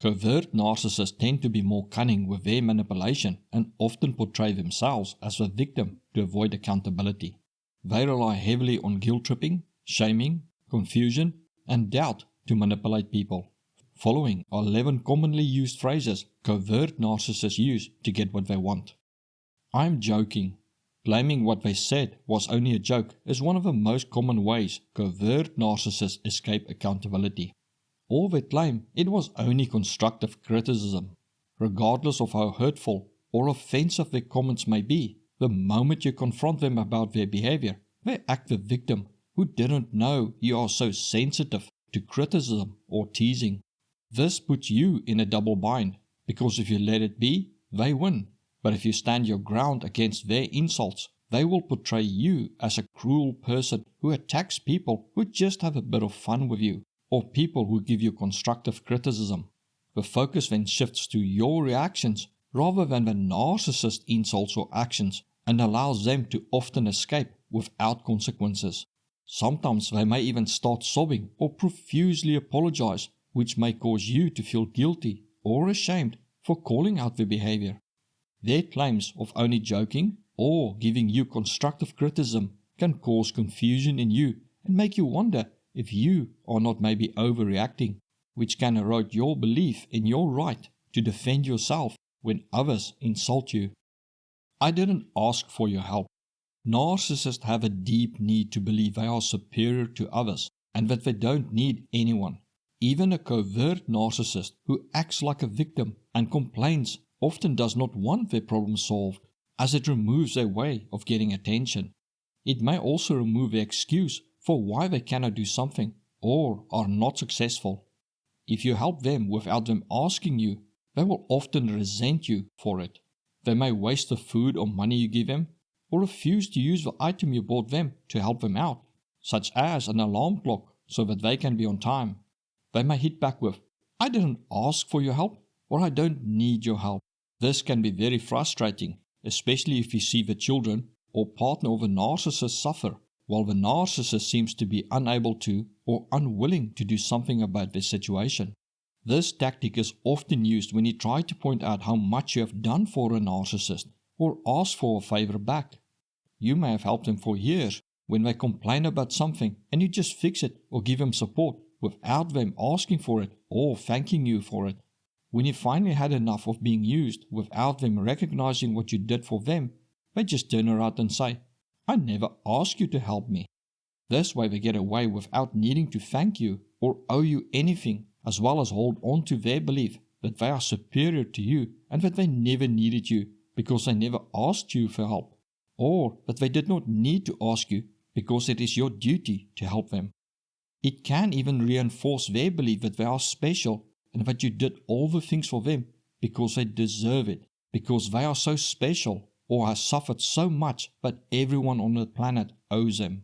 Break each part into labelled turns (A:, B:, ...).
A: Covert narcissists tend to be more cunning with their manipulation and often portray themselves as the victim to avoid accountability. They rely heavily on guilt-tripping, shaming, confusion, and doubt to manipulate people. Following are 11 commonly used phrases covert narcissists use to get what they want. I'm joking. Claiming what they said was only a joke is one of the most common ways covert narcissists escape accountability. Or they claim it was only constructive criticism. Regardless of how hurtful or offensive their comments may be, the moment you confront them about their behavior, they act the victim who didn't know you are so sensitive to criticism or teasing. This puts you in a double bind, because if you let it be, they win. But if you stand your ground against their insults, they will portray you as a cruel person who attacks people who just have a bit of fun with you, or people who give you constructive criticism. The focus then shifts to your reactions rather than the narcissist insults or actions, and allows them to often escape without consequences. Sometimes they may even start sobbing or profusely apologize, which may cause you to feel guilty or ashamed for calling out their behavior. Their claims of only joking or giving you constructive criticism can cause confusion in you and make you wonder if you are not maybe overreacting, which can erode your belief in your right to defend yourself when others insult you. I didn't ask for your help. Narcissists have a deep need to believe they are superior to others and that they don't need anyone. Even a covert narcissist who acts like a victim and complains often does not want their problem solved, as it removes their way of getting attention. It may also remove their excuse for why they cannot do something or are not successful. If you help them without them asking you, they will often resent you for it. They may waste the food or money you give them, or refuse to use the item you bought them to help them out, such as an alarm clock so that they can be on time. They may hit back with, I didn't ask for your help, or I don't need your help. This can be very frustrating, especially if you see the children or partner of a narcissist suffer, while the narcissist seems to be unable to or unwilling to do something about their situation. This tactic is often used when you try to point out how much you have done for a narcissist or ask for a favor back. You may have helped them for years when they complain about something and you just fix it or give them support without them asking for it or thanking you for it. When you finally had enough of being used without them recognizing what you did for them, they just turn around and say, I never asked you to help me. This way they get away without needing to thank you or owe you anything, as well as hold on to their belief that they are superior to you and that they never needed you because they never asked you for help, or that they did not need to ask you because it is your duty to help them. It can even reinforce their belief that they are special and that you did all the things for them because they deserve it, because they are so special or have suffered so much that everyone on the planet owes them.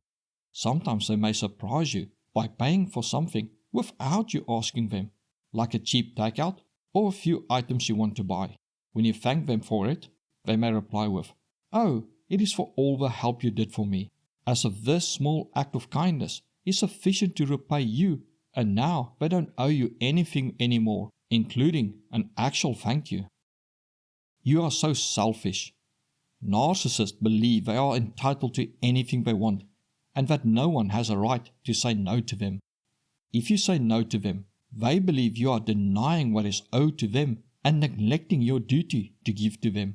A: Sometimes they may surprise you by paying for something without you asking them, like a cheap takeout or a few items you want to buy. When you thank them for it, they may reply with, Oh, it is for all the help you did for me, as if this small act of kindness is sufficient to repay you, and now they don't owe you anything anymore, including an actual thank you. You are so selfish. Narcissists believe they are entitled to anything they want, and that no one has a right to say no to them. If you say no to them, they believe you are denying what is owed to them and neglecting your duty to give to them.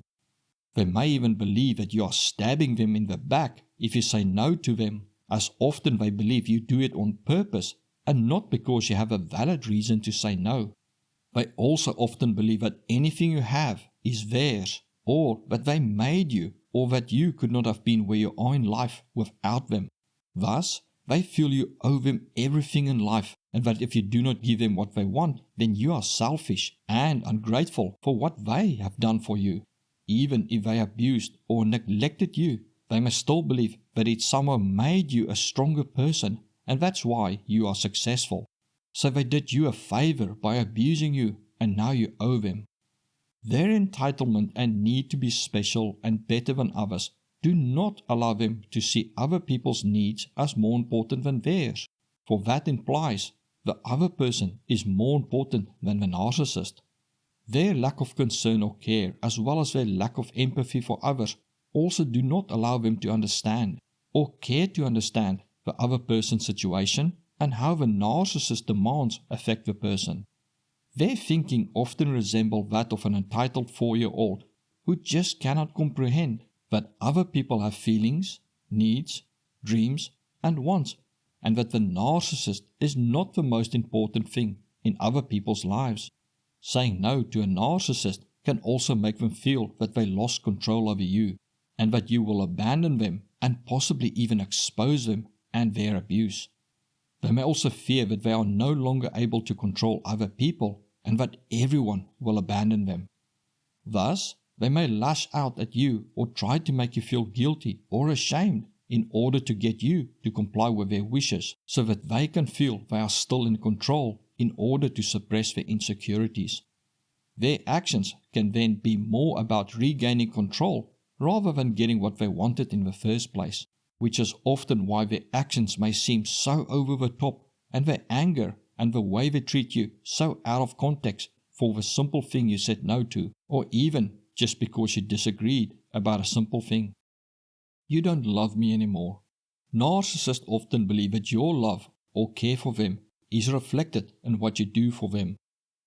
A: They may even believe that you are stabbing them in the back if you say no to them, as often they believe you do it on purpose and not because you have a valid reason to say no. They also often believe that anything you have is theirs, or that they made you, or that you could not have been where you are in life without them. Thus, they feel you owe them everything in life, and that if you do not give them what they want, then you are selfish and ungrateful for what they have done for you. Even if they abused or neglected you, they must still believe that it somehow made you a stronger person, and that's why you are successful. So they did you a favor by abusing you, and now you owe them. Their entitlement and need to be special and better than others do not allow them to see other people's needs as more important than theirs, for that implies the other person is more important than the narcissist. Their lack of concern or care, as well as their lack of empathy for others, also do not allow them to understand or care to understand the other person's situation and how the narcissist's demands affect the person. Their thinking often resembles that of an entitled 4-year-old who just cannot comprehend that other people have feelings, needs, dreams, and wants, and that the narcissist is not the most important thing in other people's lives. Saying no to a narcissist can also make them feel that they lost control over you, and that you will abandon them and possibly even expose them and their abuse. They may also fear that they are no longer able to control other people and that everyone will abandon them. Thus, they may lash out at you or try to make you feel guilty or ashamed in order to get you to comply with their wishes so that they can feel they are still in control in order to suppress their insecurities. Their actions can then be more about regaining control rather than getting what they wanted in the first place, which is often why their actions may seem so over the top and their anger and the way they treat you so out of context for the simple thing you said no to, or even just because you disagreed about a simple thing. You don't love me anymore. Narcissists often believe that your love or care for them is reflected in what you do for them.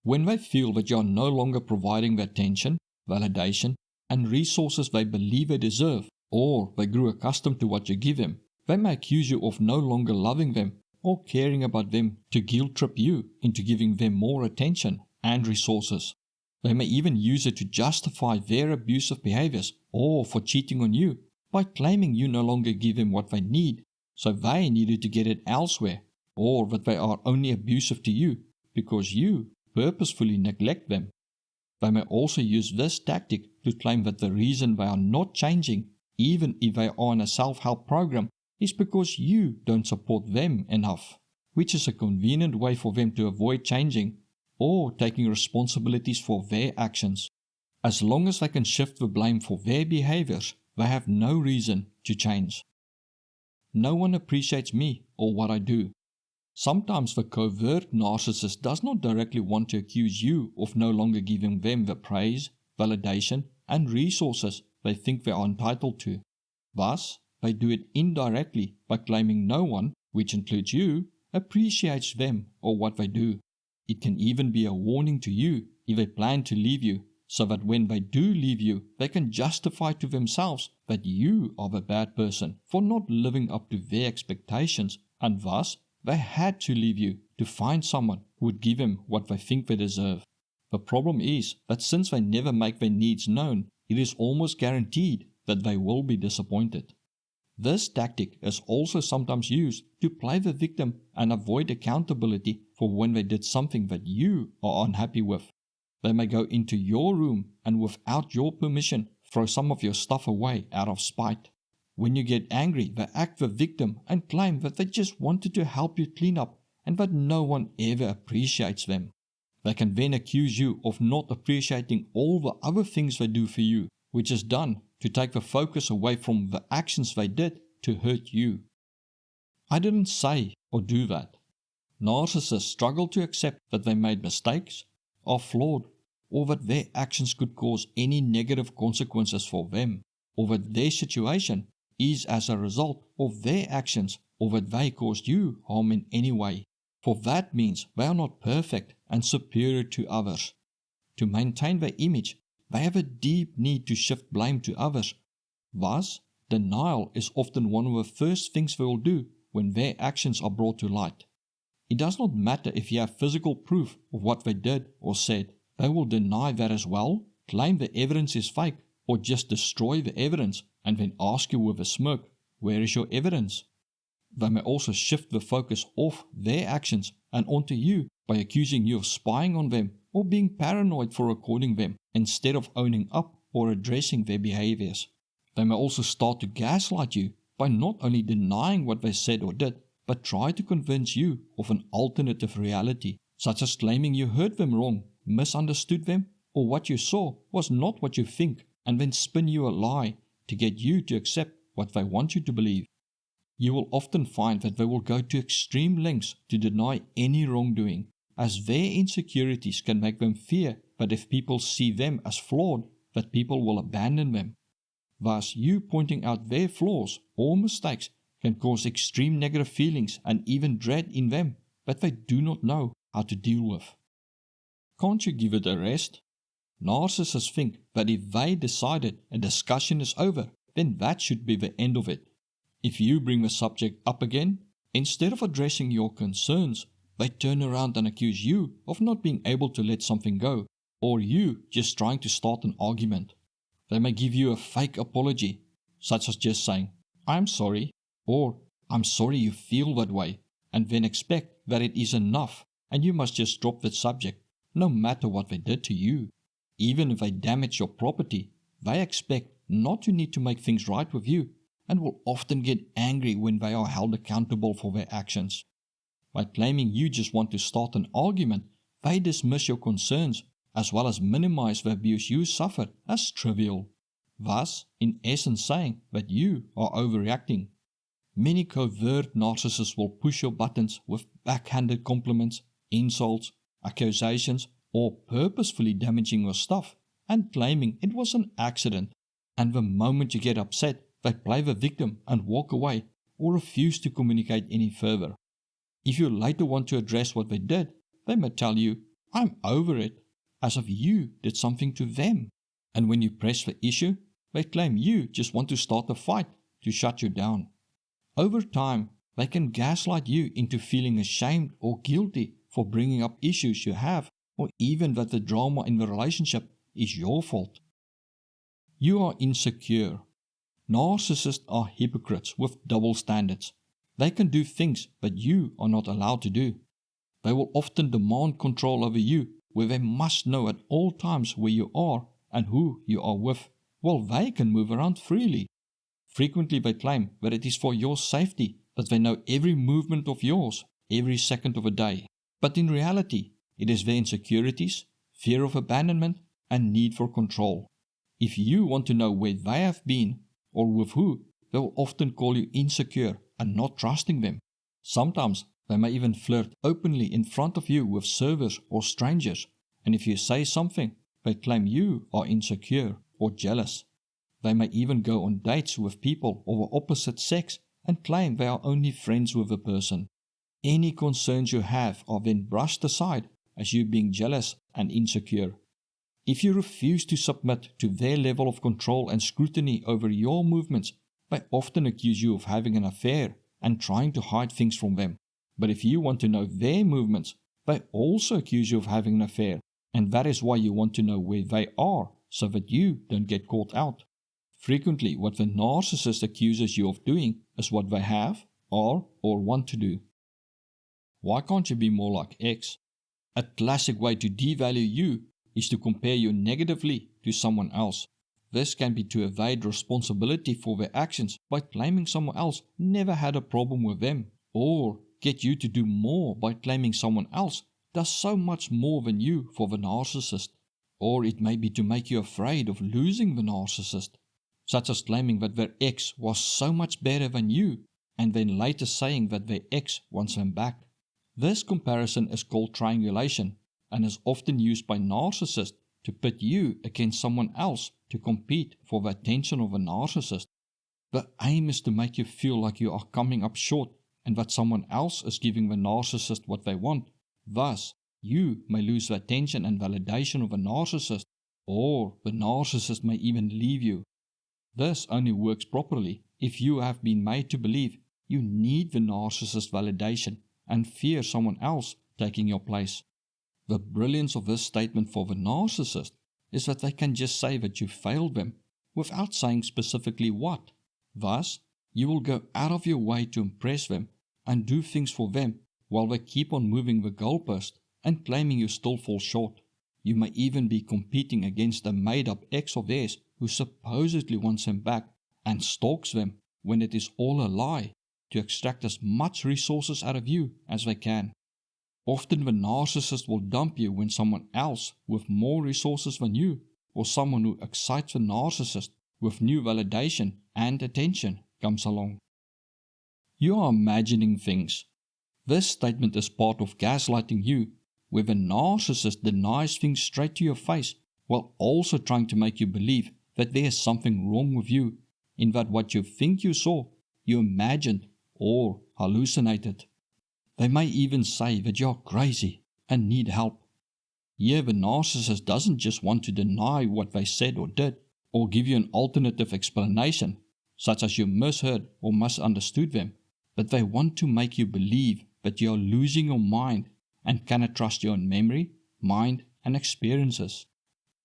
A: When they feel that you are no longer providing the attention, validation, and resources they believe they deserve, or they grew accustomed to what you give them, they may accuse you of no longer loving them or caring about them to guilt trip you into giving them more attention and resources. They may even use it to justify their abusive behaviors or for cheating on you by claiming you no longer give them what they need, so they needed to get it elsewhere, or that they are only abusive to you because you purposefully neglect them. They may also use this tactic to claim that the reason they are not changing, even if they are in a self-help program, is because you don't support them enough, which is a convenient way for them to avoid changing or taking responsibilities for their actions. As long as they can shift the blame for their behaviors, they have no reason to change. No one appreciates me or what I do. Sometimes the covert narcissist does not directly want to accuse you of no longer giving them the praise, validation, and resources they think they are entitled to. Thus, they do it indirectly by claiming no one, which includes you, appreciates them or what they do. It can even be a warning to you if they plan to leave you, so that when they do leave you, they can justify to themselves that you are the bad person for not living up to their expectations, and thus they had to leave you to find someone who would give them what they think they deserve. The problem is that since they never make their needs known, it is almost guaranteed that they will be disappointed. This tactic is also sometimes used to play the victim and avoid accountability for when they did something that you are unhappy with. They may go into your room and without your permission throw some of your stuff away out of spite. When you get angry, they act the victim and claim that they just wanted to help you clean up and that no one ever appreciates them. They can then accuse you of not appreciating all the other things they do for you, which is done to take the focus away from the actions they did to hurt you. I didn't say or do that. Narcissists struggle to accept that they made mistakes, are flawed, or that their actions could cause any negative consequences for them, or that their situation is as a result of their actions, or that they caused you harm in any way. For that means they are not perfect and superior to others. To maintain their image, they have a deep need to shift blame to others. Thus, denial is often one of the first things they will do when their actions are brought to light. It does not matter if you have physical proof of what they did or said. They will deny that as well, claim the evidence is fake, or just destroy the evidence and then ask you with a smirk, "Where is your evidence?" They may also shift the focus off their actions and onto you by accusing you of spying on them or being paranoid for recording them instead of owning up or addressing their behaviors. They may also start to gaslight you by not only denying what they said or did, but try to convince you of an alternative reality, such as claiming you heard them wrong, misunderstood them, or what you saw was not what you think, and then spin you a lie to get you to accept what they want you to believe. You will often find that they will go to extreme lengths to deny any wrongdoing, as their insecurities can make them fear that if people see them as flawed, that people will abandon them. Thus, you pointing out their flaws or mistakes can cause extreme negative feelings and even dread in them that they do not know how to deal with. Can't you give it a rest? Narcissists think that if they decided a discussion is over, then that should be the end of it. If you bring the subject up again, instead of addressing your concerns, they turn around and accuse you of not being able to let something go, or you just trying to start an argument. They may give you a fake apology, such as just saying, "I'm sorry," or "I'm sorry you feel that way," and then expect that it is enough and you must just drop the subject, no matter what they did to you. Even if they damage your property, they expect not to need to make things right with you and will often get angry when they are held accountable for their actions. By claiming you just want to start an argument, they dismiss your concerns as well as minimize the abuse you suffered as trivial, thus in essence saying that you are overreacting. Many covert narcissists will push your buttons with backhanded compliments, insults, accusations, or purposefully damaging your stuff and claiming it was an accident, and the moment you get upset, they play the victim and walk away or refuse to communicate any further. If you later want to address what they did, they may tell you, "I'm over it," as if you did something to them. And when you press the issue, they claim you just want to start a fight to shut you down. Over time, they can gaslight you into feeling ashamed or guilty for bringing up issues you have, or even that the drama in the relationship is your fault. You are insecure. Narcissists are hypocrites with double standards. They can do things that you are not allowed to do. They will often demand control over you, where they must know at all times where you are and who you are with, while they can move around freely. Frequently they claim that it is for your safety that they know every movement of yours, every second of a day. But in reality, it is their insecurities, fear of abandonment, and need for control. If you want to know where they have been, or with who, they will often call you insecure and not trusting them. Sometimes they may even flirt openly in front of you with servers or strangers, and if you say something, they claim you are insecure or jealous. They may even go on dates with people of the opposite sex and claim they are only friends with the person. Any concerns you have are then brushed aside as you being jealous and insecure. If you refuse to submit to their level of control and scrutiny over your movements, they often accuse you of having an affair and trying to hide things from them. But if you want to know their movements, they also accuse you of having an affair, and that is why you want to know where they are, so that you don't get caught out. Frequently, what the narcissist accuses you of doing is what they have, are, or want to do. Why can't you be more like X? A classic way to devalue you is to compare you negatively to someone else. This can be to evade responsibility for their actions by claiming someone else never had a problem with them, or get you to do more by claiming someone else does so much more than you for the narcissist. Or it may be to make you afraid of losing the narcissist, such as claiming that their ex was so much better than you, and then later saying that their ex wants them back. This comparison is called triangulation, and is often used by narcissists to pit you against someone else to compete for the attention of a narcissist. The aim is to make you feel like you are coming up short and that someone else is giving the narcissist what they want. Thus, you may lose the attention and validation of a narcissist, or the narcissist may even leave you. This only works properly if you have been made to believe you need the narcissist's validation and fear someone else taking your place. The brilliance of this statement for the narcissist is that they can just say that you failed them without saying specifically what. Thus, you will go out of your way to impress them and do things for them while they keep on moving the goalpost and claiming you still fall short. You may even be competing against a made-up ex of theirs who supposedly wants them back and stalks them when it is all a lie to extract as much resources out of you as they can. Often the narcissist will dump you when someone else with more resources than you, or someone who excites the narcissist with new validation and attention comes along. You are imagining things. This statement is part of gaslighting you, where the narcissist denies things straight to your face while also trying to make you believe that there is something wrong with you, in that what you think you saw, you imagined or hallucinated. They may even say that you are crazy and need help. Here the narcissist doesn't just want to deny what they said or did, or give you an alternative explanation, such as you misheard or misunderstood them, but they want to make you believe that you are losing your mind and cannot trust your own memory, mind, and experiences.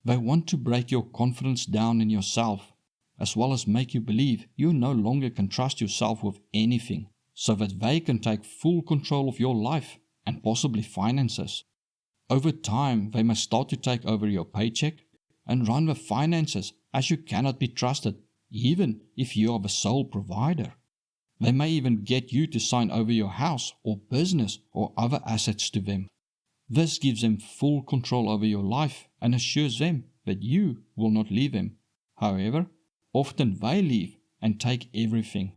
A: They want to break your confidence down in yourself, as well as make you believe you no longer can trust yourself with anything, so that they can take full control of your life and possibly finances. Over time, they may start to take over your paycheck and run the finances, as you cannot be trusted, even if you are the sole provider. They may even get you to sign over your house or business or other assets to them. This gives them full control over your life and assures them that you will not leave them. However, often they leave and take everything.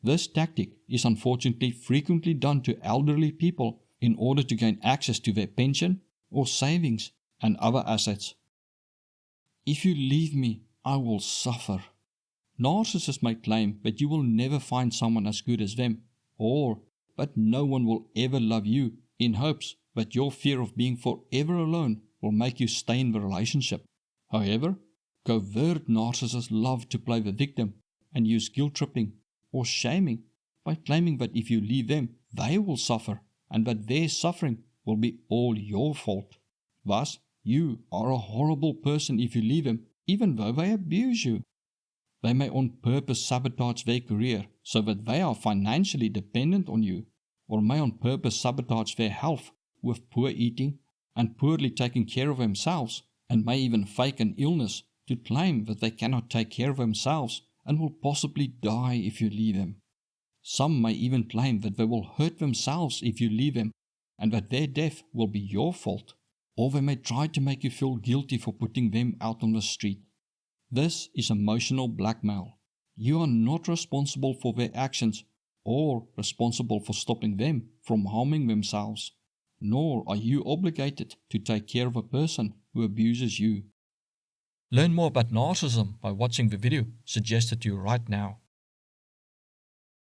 A: This tactic is unfortunately frequently done to elderly people in order to gain access to their pension or savings and other assets. If you leave me, I will suffer. Narcissists may claim that you will never find someone as good as them, or that no one will ever love you, in hopes that your fear of being forever alone will make you stay in the relationship. However, covert narcissists love to play the victim and use guilt tripping or shaming by claiming that if you leave them, they will suffer and that their suffering will be all your fault. Thus, you are a horrible person if you leave them, even though they abuse you. They may on purpose sabotage their career so that they are financially dependent on you, or may on purpose sabotage their health with poor eating and poorly taking care of themselves, and may even fake an illness to claim that they cannot take care of themselves and will possibly die if you leave them. Some may even claim that they will hurt themselves if you leave them and that their death will be your fault, or they may try to make you feel guilty for putting them out on the street. This is emotional blackmail. You are not responsible for their actions or responsible for stopping them from harming themselves, nor are you obligated to take care of a person who abuses you. Learn more about narcissism by watching the video suggested to you right now.